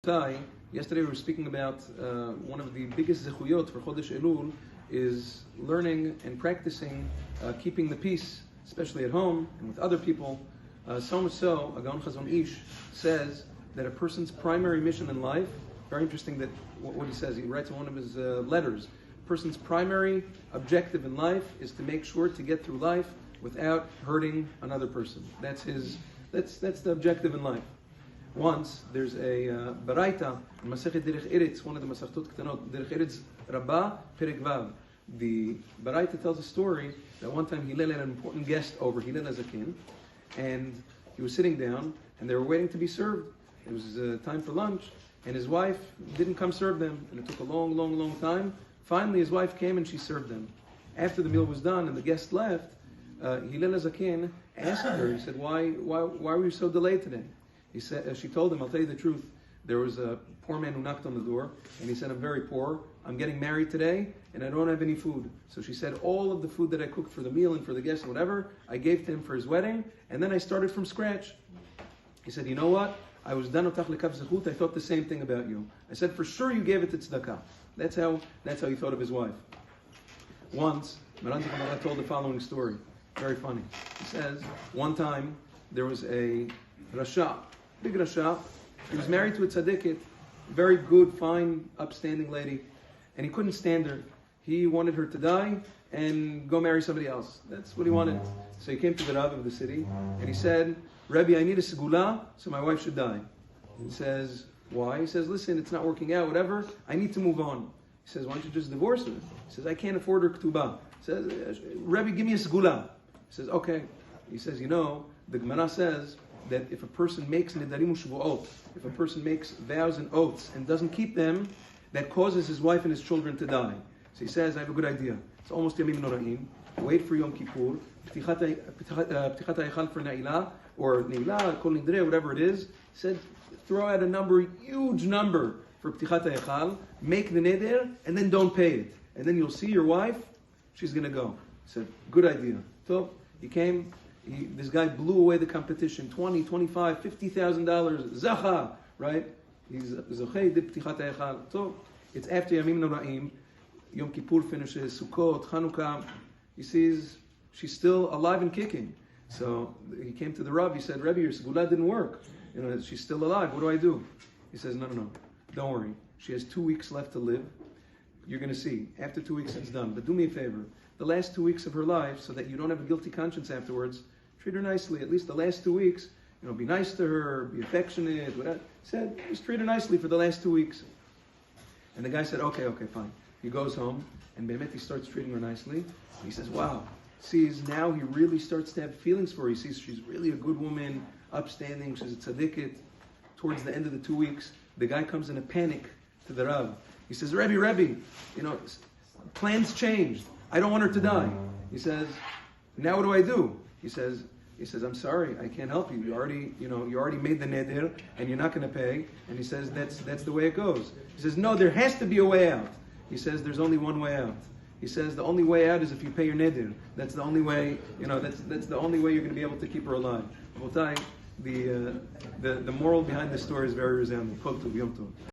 Yesterday we were speaking about one of the biggest zechuyot for Chodesh Elul is learning and practicing keeping the peace, especially at home and with other people. So much so, Agon Chazon Ish says that a person's primary mission in life, very interesting that what he says, he writes in one of his letters, a person's primary objective in life is to make sure to get through life without hurting another person. That's the objective in life. Once there's a baraita in Masechet Derech Eretz, one of the Masechtot Ketanot, Derech Eretz Rabbah Perek Vav. The baraita tells a story that one time Hillel had an important guest over, Hillel Azakin, and he was sitting down and they were waiting to be served. It was time for lunch, and his wife didn't come serve them, and it took a long time. Finally, his wife came and she served them. After the meal was done and the guest left, Hillel Azakin asked her. He said, "Why were you so delayed today?" He said, she told him, "I'll tell you the truth. There was a poor man who knocked on the door, and he said, I'm very poor. I'm getting married today, and I don't have any food." So she said, all of the food that I cooked for the meal and for the guests and whatever, I gave to him for his wedding, and then I started from scratch. He said, "You know what? I was done otach lekav zechut. I thought the same thing about you. I said, for sure you gave it to tzedakah." That's how he thought of his wife. Once, Maran Zechariah told the following story. Very funny. He says, one time there was a Rasha, big Rasha. He was married to a tzaddiket, very good, fine, upstanding lady, and he couldn't stand her. He wanted her to die and go marry somebody else. That's what he wanted. So he came to the Rav of the city, and he said, "Rebbe, I need a segula, so my wife should die." He says, "Why?" He says, "Listen, it's not working out, whatever. I need to move on." He says, "Why don't you just divorce her?" He says, "I can't afford her ketubah." He says, "Rebbe, give me a segula." He says, "Okay." He says, "You know, the Gemara says that if a person makes nedarim u'shvuot, if a person makes vows and oaths and doesn't keep them, that causes his wife and his children to die." So he says, "I have a good idea. It's almost Yamim Noraim. Wait for Yom Kippur, Ptichat HaEchal for Ne'ilah, or Ne'ilah, Kol Nidrei, whatever it is." He said, throw out a number, huge number for Ptichat HaEchal, make the neder, and then don't pay it. And then you'll see your wife, she's going to go. He said, good idea. So he came. This guy blew away the competition, $20,000, $25,000, $50,000, Zacha, right? He's Zochay, did Ptichat HaEchal. So it's after Yamim Noraim, Yom Kippur finishes, Sukkot, Chanukah. He sees she's still alive and kicking. So he came to the Rav. He said, "Rebbe, your segula didn't work. You know, she's still alive. What do I do?" He says, No. Don't worry. She has 2 weeks left to live. You're going to see. After 2 weeks, it's done. But do me a favor. The last 2 weeks of her life, so that you don't have a guilty conscience afterwards, treat her nicely. At least the last 2 weeks, be nice to her, be affectionate, whatever." He said, just treat her nicely for the last 2 weeks. And the guy said, okay, fine. He goes home, and Be'emet, he starts treating her nicely. He says, wow. Sees now he really starts to have feelings for her. He sees she's really a good woman, upstanding, she's a tzaddiket. Towards the end of the 2 weeks, the guy comes in a panic to the Rav. He says, Rebbe, plans changed. I don't want her to die. He says, now what do I do? He says, I'm sorry, I can't help you. You already made the neder, and you're not going to pay. And he says, that's the way it goes. He says, no, there has to be a way out. He says, there's only one way out. He says, the only way out is if you pay your neder. That's the only way, that's the only way you're going to be able to keep her alive. The moral behind this story is very resounding. Kol tov, Yom tov.